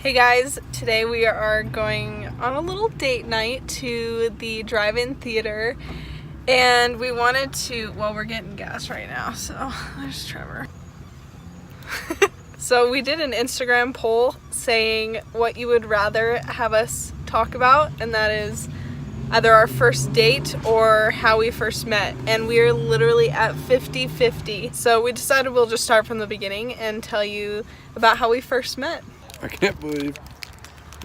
Hey guys, today we are going on a little date night to the drive-in theater, and we wanted to, well, we're getting gas right now, so there's Trevor. So we did an Instagram poll saying what you would rather have us talk about, and that is either our first date or how we first met, and we're literally at 50-50. So we decided we'll just start from the beginning and tell you about how we first met. I can't believe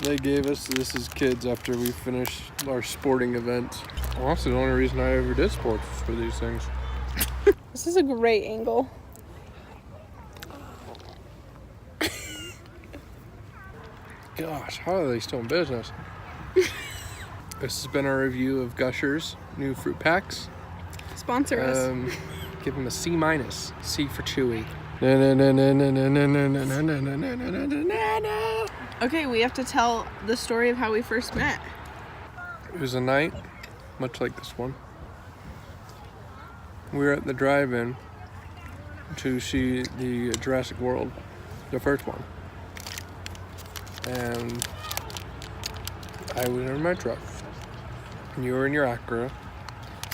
they gave us this as kids after we finished our sporting event. Honestly, the only reason I ever did sports was for these things. This is a great angle. Gosh, how are they still in business? This has been our review of Gushers' new fruit packs. Sponsor us. Give them a C-. C for chewy. Okay, we have to tell the story of how we first met. It was a night, much like this one. We were at the drive-in to see the Jurassic World, the first one. And I was in my truck, and you were in your Acura,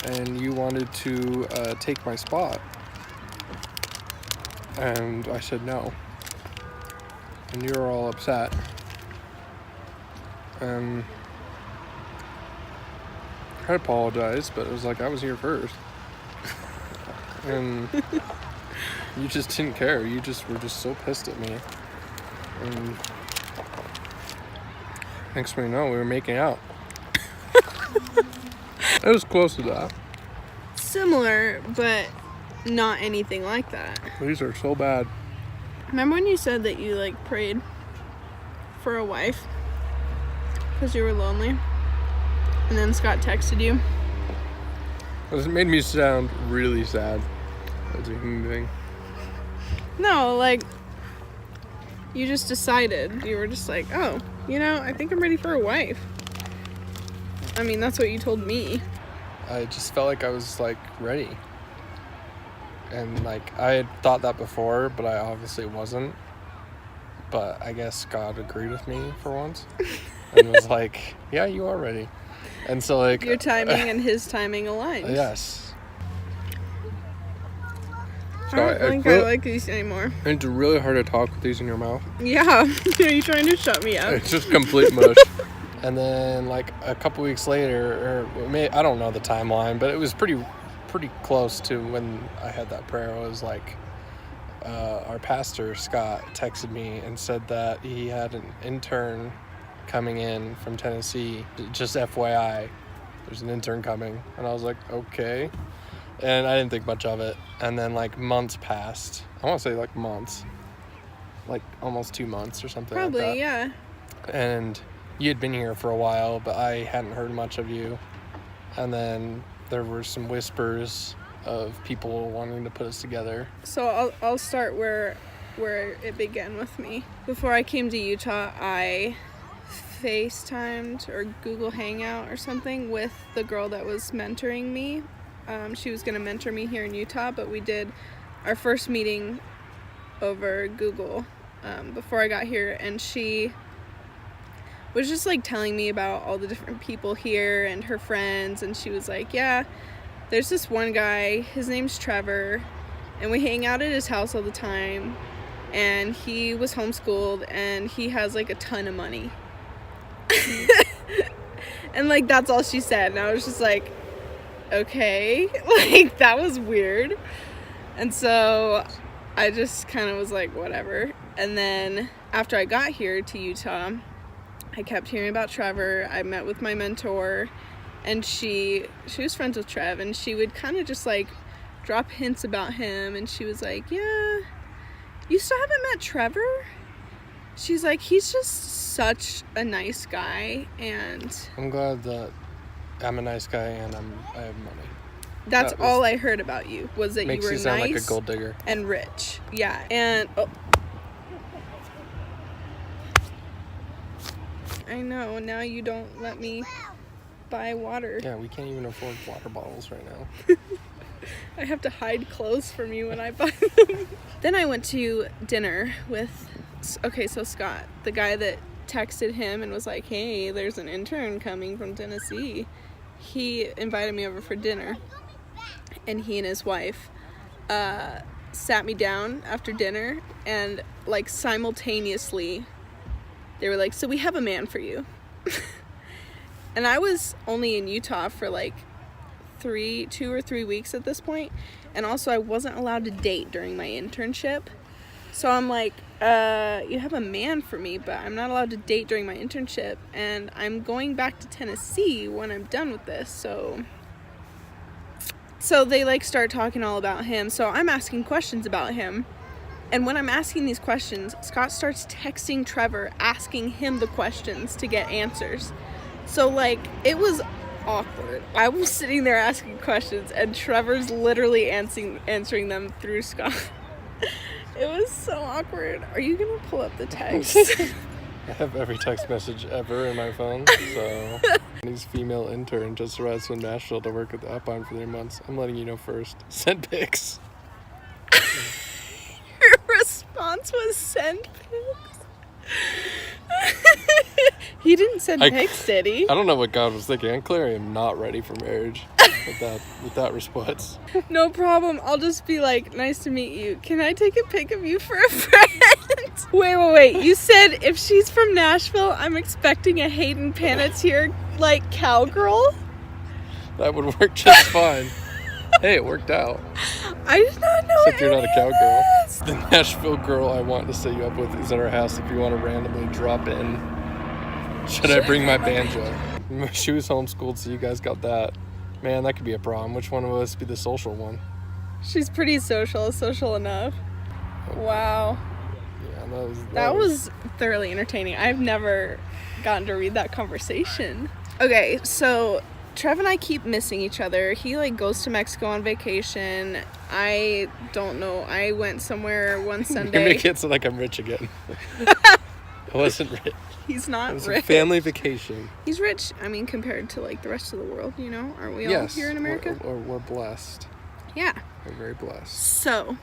and you wanted to take my spot. And I said no. And you were all upset. I apologized, but it was like I was here first. And you just didn't care. You just were just so pissed at me. And next thing you know, we were making out. It was close to that. Similar, but not anything like that. These are so bad. Remember when you said that you prayed for a wife because you were lonely, and then Scott texted you? It made me sound really sad as a human being. No, you just decided. You were just like, oh, I think I'm ready for a wife. I mean, that's what you told me. I just felt like I was ready. And I had thought that before, but I obviously wasn't. But I guess God agreed with me for once. And was like, yeah, you are ready. And so your timing and his timing aligned. Yes. So I don't think I like these anymore. It's really hard to talk with these in your mouth. Yeah. Are you trying to shut me up? It's just complete mush. And then a couple weeks later, or I don't know the timeline, but it was pretty close to when I had that prayer. It was our pastor Scott texted me and said that he had an intern coming in from Tennessee. Just FYI, there's an intern coming. And I was like, okay. And I didn't think much of it. And then months passed. I want to say months, almost 2 months or something. Probably, like that. Yeah. And you had been here for a while, but I hadn't heard much of you. And then there were some whispers of people wanting to put us together. So I'll start where it began with me. Before I came to Utah, I FaceTimed or Google Hangout or something with the girl that was mentoring me. She was going to mentor me here in Utah, but we did our first meeting over Google before I got here, and she was just telling me about all the different people here and her friends, and she was like, yeah, there's this one guy, his name's Trevor, and we hang out at his house all the time, and he was homeschooled, and he has a ton of money. And that's all she said, and I was just like, okay, that was weird. And so I just kind of was like, whatever. And then after I got here to Utah, I kept hearing about Trevor. I met with my mentor, and she was friends with Trev, and she would kind of just drop hints about him, and she was like, yeah, you still haven't met Trevor? She's like, he's just such a nice guy. And I'm glad that I'm a nice guy and I have money. That's all I heard about you, was that you were nice. Makes you sound like a gold digger. And rich. Yeah. And I know, now you don't let me buy water. Yeah, we can't even afford water bottles right now. I have to hide clothes from you when I buy them. Then I went to dinner with, so Scott, the guy that texted him and was like, hey, there's an intern coming from Tennessee. He invited me over for dinner, and he and his wife sat me down after dinner, and like simultaneously they were like, so we have a man for you. And I was only in Utah for like 2 or 3 weeks at this point, and also I wasn't allowed to date during my internship. So I'm like, you have a man for me, but I'm not allowed to date during my internship, and I'm going back to Tennessee when I'm done with this. So they like start talking all about him. So I'm asking questions about him. And when I'm asking these questions, Scott starts texting Trevor, asking him the questions to get answers. So like, it was awkward. I was sitting there asking questions, and Trevor's literally answering them through Scott. It was so awkward. Are you gonna pull up the text? I have every text message ever in my phone, so... His female intern just arrived from Nashville to work at the Upline for 3 months. I'm letting you know first. Send pics. Your response was send pics? He didn't send pics, did he? I don't know what God was thinking. I clearly am not ready for marriage with that response. No problem. I'll just be like, nice to meet you. Can I take a pic of you for a friend? Wait. You said if she's from Nashville, I'm expecting a Hayden Panettiere, like, cowgirl? That would work just fine. Hey, it worked out. I did not know. Except you're not a cowgirl. The Nashville girl I want to set you up with is at our house if you want to randomly drop in. Should I bring my banjo? She was homeschooled, so you guys got that. Man, that could be a problem. Which one of us be the social one? She's pretty social enough. Wow. Yeah, that was thoroughly entertaining. I've never gotten to read that conversation. Okay, so Trev and I keep missing each other. He like goes to Mexico on vacation. I don't know. I went somewhere one Sunday. You make it sound like I'm rich again. I wasn't rich. He's not rich. It was rich. a family vacation. He's rich, I mean, compared to like the rest of the world, you know? Aren't we all here in America? We're blessed. Yeah. We're very blessed. So,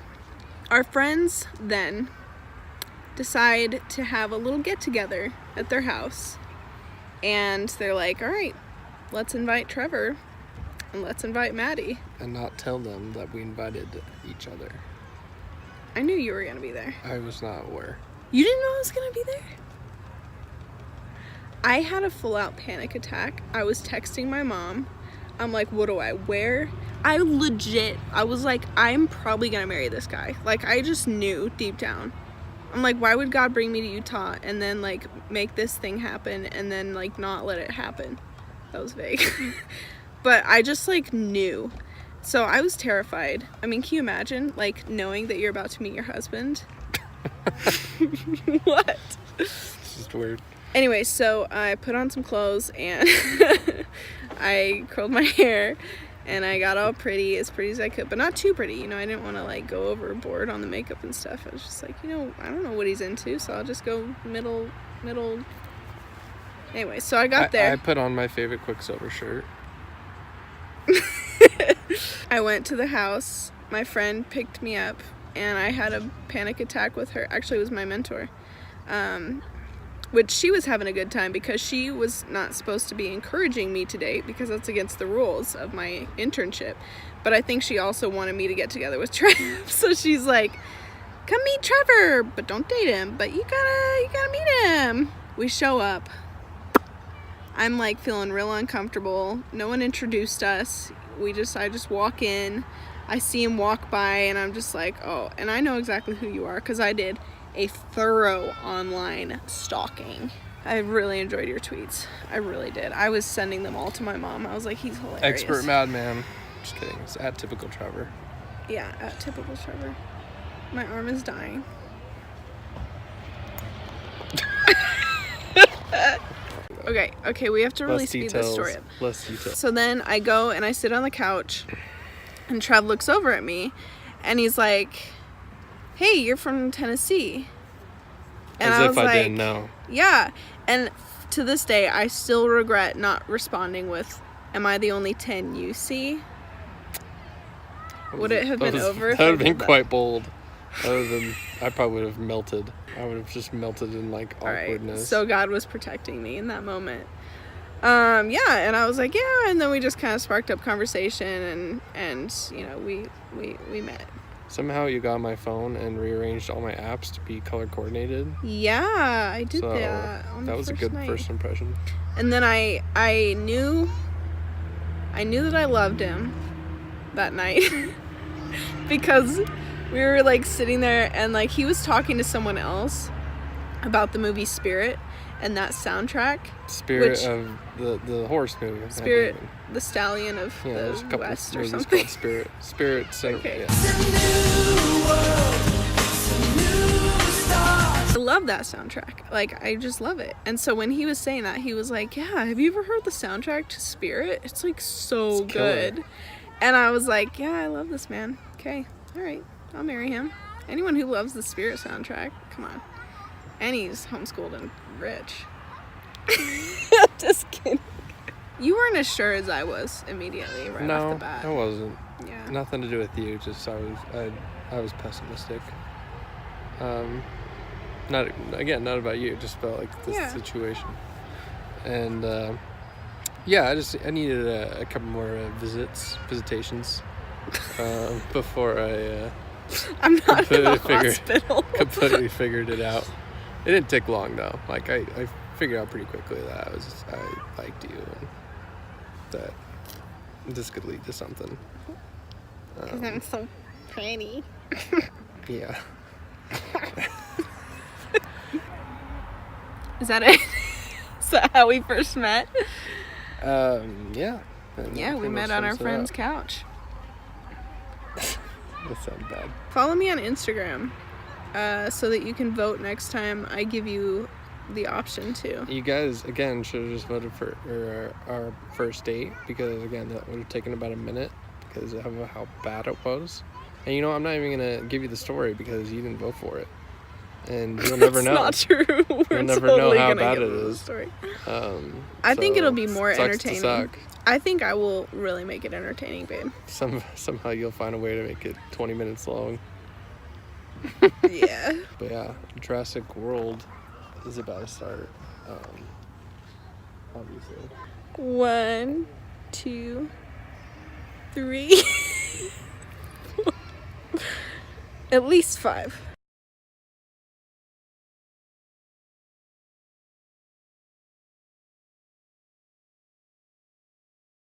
our friends then decide to have a little get-together at their house. And they're like, all right, let's invite Trevor and let's invite Maddie. And not tell them that we invited each other. I knew you were going to be there. I was not aware. You didn't know I was going to be there? I had a full-out panic attack. I was texting my mom. I'm like, what do I wear? I was like, I'm probably going to marry this guy. Like, I just knew deep down. I'm like, why would God bring me to Utah and then, like, make this thing happen and then, like, not let it happen? That was vague. But I just, like, knew. So I was terrified. I mean, can you imagine, like, knowing that you're about to meet your husband? What? It's just weird. Anyway, so I put on some clothes and I curled my hair and I got all pretty as I could, but not too pretty. You know, I didn't want to like go overboard on the makeup and stuff. I was just like, you know, I don't know what he's into, so I'll just go middle. Anyway, so I got there. I put on my favorite Quicksilver shirt. I went to the house. My friend picked me up and I had a panic attack with her. Actually, it was my mentor. Which she was having a good time because she was not supposed to be encouraging me to date because that's against the rules of my internship. But I think she also wanted me to get together with Trev. So she's like, come meet Trevor, but don't date him. But you gotta meet him. We show up. I'm like feeling real uncomfortable. No one introduced us. I just walk in. I see him walk by and I'm just like, oh, and I know exactly who you are because I did a thorough online stalking. I really enjoyed your tweets. I really did. I was sending them all to my mom. I was like, he's hilarious. Expert madman. Just kidding. It's at typical Trevor. Yeah, at typical Trevor. My arm is dying. Okay, we have to really speed this story up. Less details. So then I go and I sit on the couch and Trev looks over at me and he's like, hey, you're from Tennessee. And As if I didn't know. Yeah. And to this day, I still regret not responding with, am I the only 10 you see? Would it have been over? That would have been quite bold. Other than I probably would have melted. I would have just melted in like All right. awkwardness. So God was protecting me in that moment. Yeah, and I was like, yeah, and then we just kind of sparked up conversation, and you know, we met. Somehow you got my phone and rearranged all my apps to be color coordinated. Yeah, I did So that on the that was a first good night. first impression. And then I knew that I loved him that night because we were like sitting there and like he was talking to someone else about the movie Spirit and that soundtrack. Spirit of the horse movie. Spirit, the stallion of Yeah, there's a the couple West of or movies something. called Spirit. Spirit. Okay. Yeah. I love that soundtrack. Like, I just love it. And so when he was saying that, he was like, yeah, have you ever heard the soundtrack to Spirit? It's like so It's killer. good. And I was like, yeah, I love this man. Okay, all right, I'll marry him. Anyone who loves the Spirit soundtrack, come on. And he's homeschooled and rich. Just kidding. You weren't as sure as I was immediately right off the bat. I wasn't. Yeah. Nothing to do with you. Just I was pessimistic. Not about you. Just about like this Yeah. situation. And yeah, I needed a couple more visitations before I I'm not in a completely hospital. completely figured it out. It didn't take long though. Like I figured out pretty quickly that I liked you and that this could lead to something. Because I'm so pretty. Yeah. Is that it? Is that how we first met? Yeah. And Yeah, we pretty met much on our sums it friend's up. couch. That sounds bad. Follow me on Instagram so that you can vote next time I give you the option to. You guys, again, should have just voted for our first date because, again, that would have taken about a minute because of how bad it was. And, you know, I'm not even going to give you the story because you didn't vote for it. And you'll never know. It's not true. We're You'll never know totally how gonna bad give it you the is. story. I think it'll be more sucks entertaining. To suck. I think I will really make it entertaining, babe. Somehow you'll find a way to make it 20 minutes long. Yeah. But yeah, Jurassic World is about to start. Obviously. 1, 2, 3. At least 5.